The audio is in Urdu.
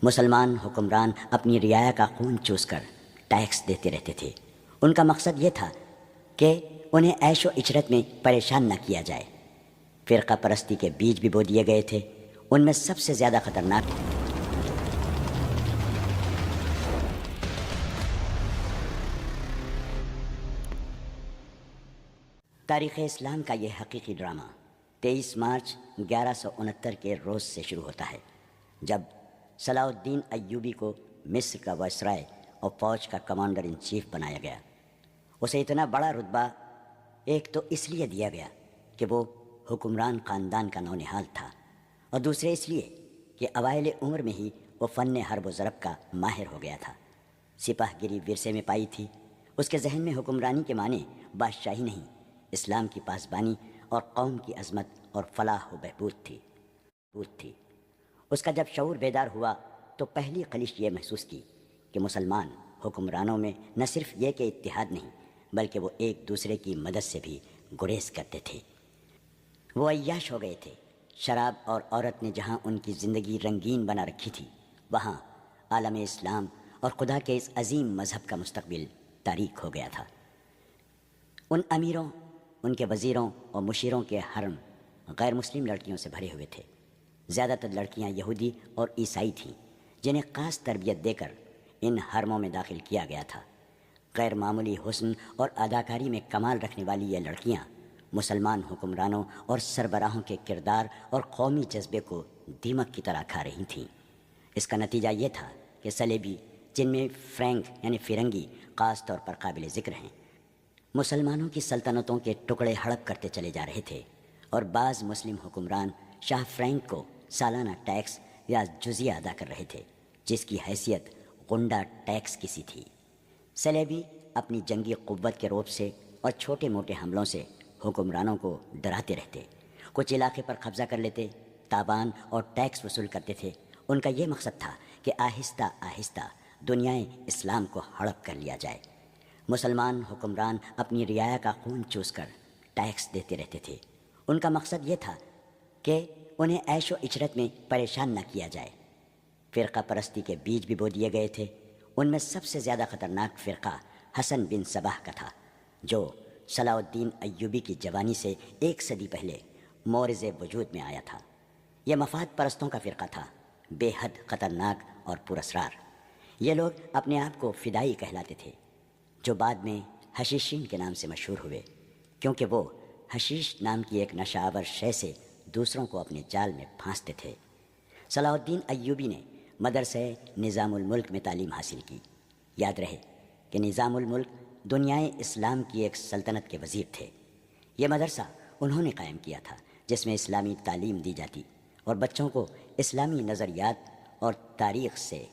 مسلمان حکمران اپنی رعایا کا خون چوس کر ٹیکس دیتے رہتے تھے۔ ان کا مقصد یہ تھا کہ انہیں عیش و عشرت میں پریشان نہ کیا جائے۔ فرقہ پرستی کے بیج بھی بو دیے گئے تھے۔ ان میں سب سے زیادہ خطرناک تاریخ اسلام کا یہ حقیقی ڈرامہ 23 مارچ 1169 کے روز سے شروع ہوتا ہے، جب صلاح الدین ایوبی کو مصر کا وائسرائے اور فوج کا کمانڈر ان چیف بنایا گیا۔ اسے اتنا بڑا رتبہ ایک تو اس لیے دیا گیا کہ وہ حکمران خاندان کا نونہال تھا، اور دوسرے اس لیے کہ اوائل عمر میں ہی وہ فن حرب و ضرب کا ماہر ہو گیا تھا۔ سپاہ گیری ورثے میں پائی تھی۔ اس کے ذہن میں حکمرانی کے معنی بادشاہی نہیں، اسلام کی پاسبانی اور قوم کی عظمت اور فلاح و بہبود تھی۔ اس کا جب شعور بیدار ہوا تو پہلی خلیش یہ محسوس کی کہ مسلمان حکمرانوں میں نہ صرف یہ کہ اتحاد نہیں، بلکہ وہ ایک دوسرے کی مدد سے بھی گریز کرتے تھے۔ وہ عیاش ہو گئے تھے۔ شراب اور عورت نے جہاں ان کی زندگی رنگین بنا رکھی تھی، وہاں عالم اسلام اور خدا کے اس عظیم مذہب کا مستقبل تاریک ہو گیا تھا۔ ان امیروں، ان کے وزیروں اور مشیروں کے حرم غیر مسلم لڑکیوں سے بھرے ہوئے تھے۔ زیادہ تر لڑکیاں یہودی اور عیسائی تھیں، جنہیں خاص تربیت دے کر ان حرموں میں داخل کیا گیا تھا۔ غیر معمولی حسن اور اداکاری میں کمال رکھنے والی یہ لڑکیاں مسلمان حکمرانوں اور سربراہوں کے کردار اور قومی جذبے کو دیمک کی طرح کھا رہی تھیں۔ اس کا نتیجہ یہ تھا کہ صلیبی، جن میں فرینک یعنی فرنگی خاص طور پر قابل ذکر ہیں، مسلمانوں کی سلطنتوں کے ٹکڑے ہڑپ کرتے چلے جا رہے تھے، اور بعض مسلم حکمران شاہ فرینک کو سالانہ ٹیکس یا جزیہ ادا کر رہے تھے، جس کی حیثیت غنڈہ ٹیکس کی سی تھی۔ صلیبی اپنی جنگی قوت کے رعب سے اور چھوٹے موٹے حملوں سے حکمرانوں کو ڈراتے رہتے، کچھ علاقے پر قبضہ کر لیتے، تاوان اور ٹیکس وصول کرتے تھے۔ ان کا یہ مقصد تھا کہ آہستہ آہستہ دنیائے اسلام کو ہڑپ کر لیا جائے۔ مسلمان حکمران اپنی رعایا کا خون چوس کر ٹیکس دیتے رہتے تھے۔ ان کا مقصد یہ تھا کہ انہیں عیش و عشرت میں پریشان نہ کیا جائے۔ فرقہ پرستی کے بیج بھی بو دیے گئے تھے۔ ان میں سب سے زیادہ خطرناک فرقہ حسن بن صباح کا تھا، جو صلاح الدین ایوبی کی جوانی سے 1 صدی پہلے مورز وجود میں آیا تھا۔ یہ مفاد پرستوں کا فرقہ تھا، بے حد خطرناک اور پراسرار۔ یہ لوگ اپنے آپ کو فدائی کہلاتے تھے، جو بعد میں حشیشین کے نام سے مشہور ہوئے، کیونکہ وہ حشیش نام کی ایک نشہ آور شے سے دوسروں کو اپنے جال میں پھانستے تھے۔ صلاح الدین ایوبی نے مدرسہ نظام الملک میں تعلیم حاصل کی۔ یاد رہے کہ نظام الملک دنیائے اسلام کی ایک سلطنت کے وزیر تھے۔ یہ مدرسہ انہوں نے قائم کیا تھا، جس میں اسلامی تعلیم دی جاتی اور بچوں کو اسلامی نظریات اور تاریخ سے